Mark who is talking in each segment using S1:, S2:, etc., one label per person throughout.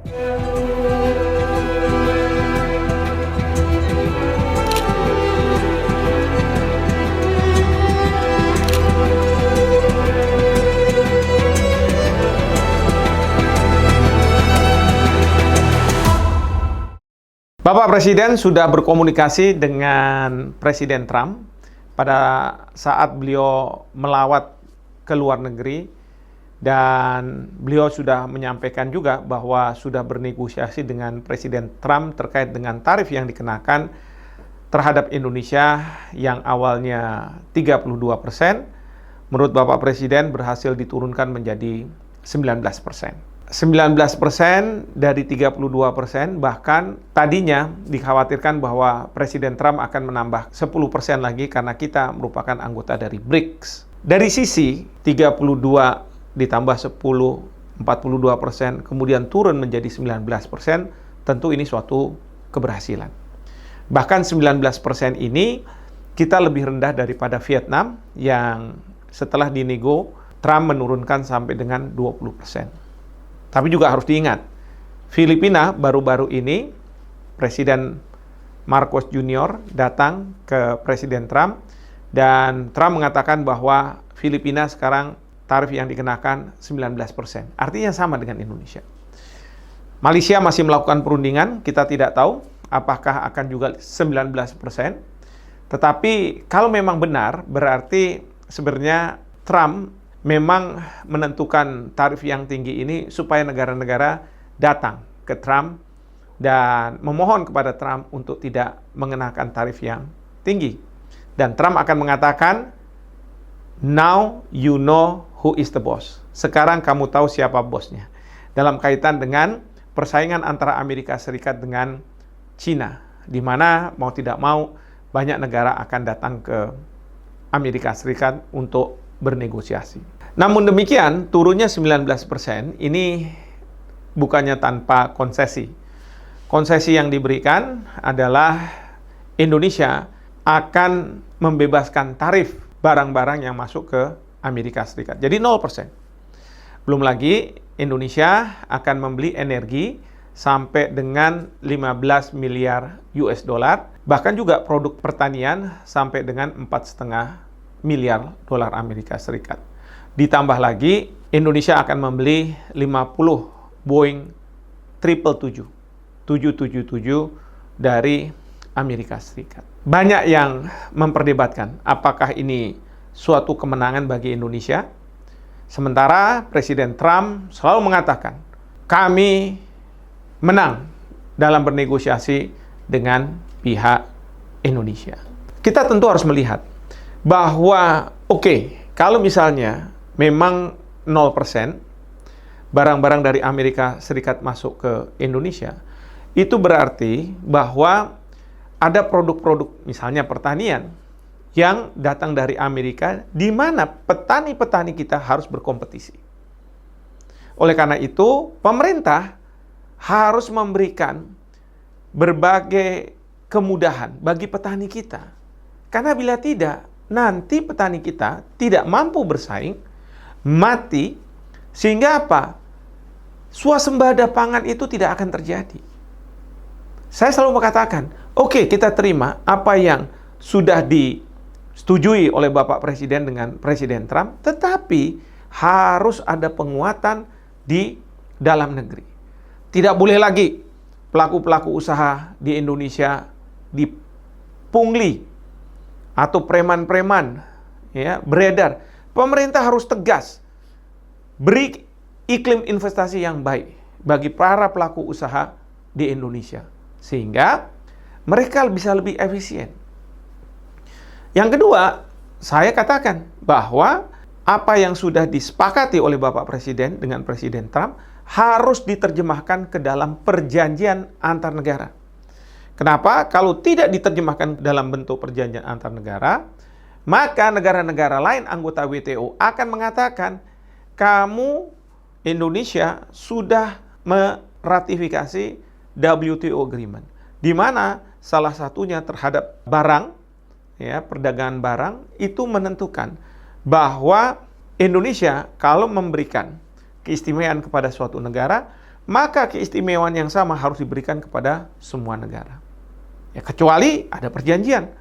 S1: Bapak Presiden sudah berkomunikasi dengan Presiden Trump pada saat beliau melawat ke luar negeri, dan beliau sudah menyampaikan juga bahwa sudah bernegosiasi dengan Presiden Trump terkait dengan tarif yang dikenakan terhadap Indonesia yang awalnya 32%, menurut Bapak Presiden berhasil diturunkan menjadi 19%. 19% dari 32%, bahkan tadinya dikhawatirkan bahwa Presiden Trump akan menambah 10% lagi karena kita merupakan anggota dari BRICS. Dari sisi 32 ditambah 10, 42%, kemudian turun menjadi 19%, tentu ini suatu keberhasilan. Bahkan 19% ini kita lebih rendah daripada Vietnam yang setelah dinego Trump menurunkan sampai dengan 20%. Tapi juga harus diingat, Filipina baru-baru ini, Presiden Marcos Jr. datang ke Presiden Trump, dan Trump mengatakan bahwa Filipina sekarang tarif yang dikenakan 19%. Artinya sama dengan Indonesia. Malaysia masih melakukan perundingan, kita tidak tahu apakah akan juga 19%. Tetapi kalau memang benar, berarti sebenarnya Trump memang menentukan tarif yang tinggi ini supaya negara-negara datang ke Trump dan memohon kepada Trump untuk tidak mengenakan tarif yang tinggi. Dan Trump akan mengatakan, "Now you know who is the boss." Sekarang kamu tahu siapa bosnya. Dalam kaitan dengan persaingan antara Amerika Serikat dengan China, di mana mau tidak mau banyak negara akan datang ke Amerika Serikat untuk bernegosiasi. Namun demikian, turunnya 19% ini bukannya tanpa konsesi. Konsesi yang diberikan adalah Indonesia akan membebaskan tarif barang-barang yang masuk ke Amerika Serikat. Jadi 0%. Belum lagi Indonesia akan membeli energi sampai dengan 15 miliar US dollar, bahkan juga produk pertanian sampai dengan 4,5 miliar dolar Amerika Serikat. Ditambah lagi, Indonesia akan membeli 50 Boeing 777 dari Amerika Serikat. Banyak yang memperdebatkan apakah ini suatu kemenangan bagi Indonesia. Sementara Presiden Trump selalu mengatakan, kami menang dalam bernegosiasi dengan pihak Indonesia. Kita tentu harus melihat bahwa kalau misalnya memang 0% barang-barang dari Amerika Serikat masuk ke Indonesia, itu berarti bahwa ada produk-produk misalnya pertanian yang datang dari Amerika, di mana petani-petani kita harus berkompetisi. Oleh karena itu, pemerintah harus memberikan berbagai kemudahan bagi petani kita. Karena bila tidak, nanti petani kita tidak mampu bersaing, mati, sehingga apa? Swasembada pangan itu tidak akan terjadi. Saya selalu mengatakan, kita terima apa yang sudah disetujui oleh Bapak Presiden dengan Presiden Trump, tetapi harus ada penguatan di dalam negeri. Tidak boleh lagi pelaku-pelaku usaha di Indonesia dipungli atau preman-preman beredar. Pemerintah harus tegas, beri iklim investasi yang baik bagi para pelaku usaha di Indonesia, sehingga mereka bisa lebih efisien. Yang kedua, saya katakan bahwa apa yang sudah disepakati oleh Bapak Presiden dengan Presiden Trump harus diterjemahkan ke dalam perjanjian antar negara. Kenapa? Kalau tidak diterjemahkan dalam bentuk perjanjian antar negara, maka negara-negara lain anggota WTO akan mengatakan, kamu Indonesia sudah meratifikasi WTO agreement, di mana salah satunya terhadap barang, perdagangan barang, itu menentukan bahwa Indonesia kalau memberikan keistimewaan kepada suatu negara, maka keistimewaan yang sama harus diberikan kepada semua negara. Ya, kecuali ada perjanjian.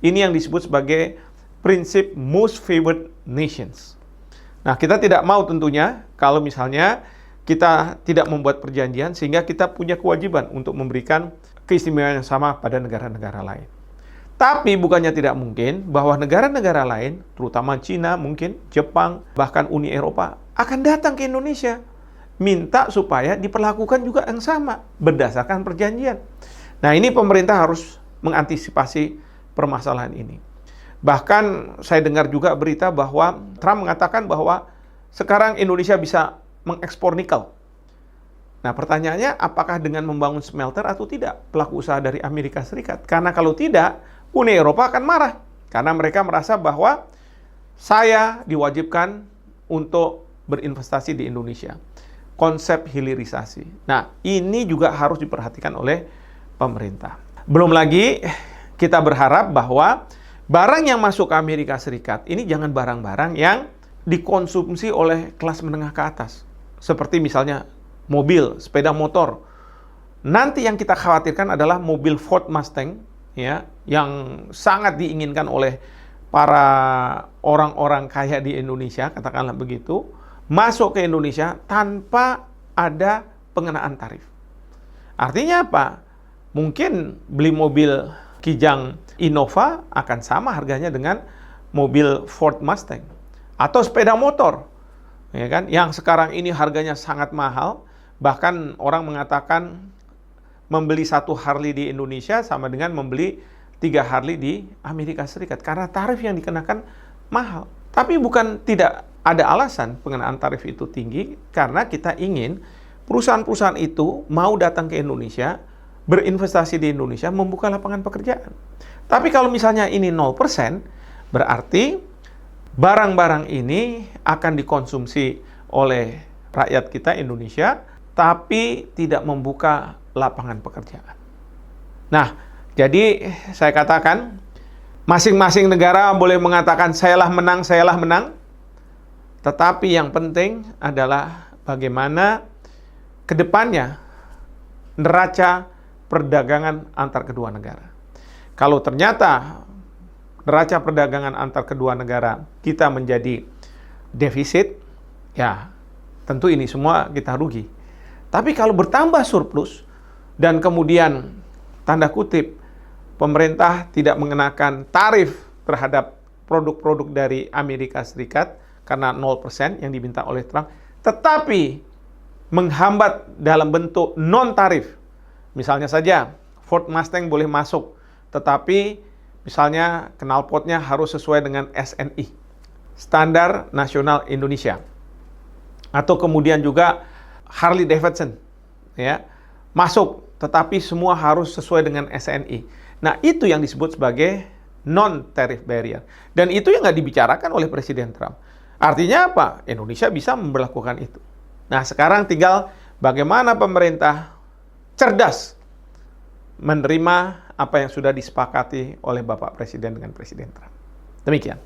S1: Ini yang disebut sebagai prinsip most favored nations. Nah, kita tidak mau tentunya kalau misalnya kita tidak membuat perjanjian sehingga kita punya kewajiban untuk memberikan keistimewaan yang sama pada negara-negara lain. Tapi bukannya tidak mungkin bahwa negara-negara lain, terutama Cina, mungkin Jepang, bahkan Uni Eropa, akan datang ke Indonesia, minta supaya diperlakukan juga yang sama, berdasarkan perjanjian. Nah, ini pemerintah harus mengantisipasi permasalahan ini. Bahkan saya dengar juga berita bahwa Trump mengatakan bahwa sekarang Indonesia bisa mengekspor nikel. Nah, pertanyaannya apakah dengan membangun smelter atau tidak pelaku usaha dari Amerika Serikat? Karena kalau tidak, Uni Eropa akan marah. Karena mereka merasa bahwa saya diwajibkan untuk berinvestasi di Indonesia. Konsep hilirisasi. Nah, ini juga harus diperhatikan oleh pemerintah. Belum lagi, kita berharap bahwa barang yang masuk ke Amerika Serikat ini jangan barang-barang yang dikonsumsi oleh kelas menengah ke atas. Seperti misalnya mobil, sepeda motor. Nanti yang kita khawatirkan adalah mobil Ford Mustang, ya, yang sangat diinginkan oleh para orang-orang kaya di Indonesia, katakanlah begitu, masuk ke Indonesia tanpa ada pengenaan tarif. Artinya apa? Mungkin beli mobil Kijang Innova akan sama harganya dengan mobil Ford Mustang atau sepeda motor, ya kan? Yang sekarang ini harganya sangat mahal, bahkan orang mengatakan membeli satu Harley di Indonesia sama dengan membeli 3 Harley di Amerika Serikat karena tarif yang dikenakan mahal. Tapi bukan tidak ada alasan pengenaan tarif itu tinggi, karena kita ingin perusahaan-perusahaan itu mau datang ke Indonesia, berinvestasi di Indonesia, membuka lapangan pekerjaan. Tapi kalau misalnya ini 0%, berarti barang-barang ini akan dikonsumsi oleh rakyat kita Indonesia, tapi tidak membuka lapangan pekerjaan. Nah, jadi saya katakan, masing-masing negara boleh mengatakan sayalah menang, tetapi yang penting adalah bagaimana ke depannya neraca perdagangan antar kedua negara. Kalau ternyata neraca perdagangan antar kedua negara kita menjadi defisit, ya tentu ini semua kita rugi. Tapi kalau bertambah surplus dan kemudian tanda kutip pemerintah tidak mengenakan tarif terhadap produk-produk dari Amerika Serikat karena 0% yang diminta oleh Trump, tetapi menghambat dalam bentuk non-tarif. Misalnya saja, Ford Mustang boleh masuk, tetapi misalnya knalpotnya harus sesuai dengan SNI, Standar Nasional Indonesia. Atau kemudian juga Harley Davidson, ya, masuk, tetapi semua harus sesuai dengan SNI. Nah, itu yang disebut sebagai non-tariff barrier. Dan itu yang nggak dibicarakan oleh Presiden Trump. Artinya apa? Indonesia bisa memberlakukan itu. Nah, sekarang tinggal bagaimana pemerintah cerdas menerima apa yang sudah disepakati oleh Bapak Presiden dengan Presiden Trump. Demikian.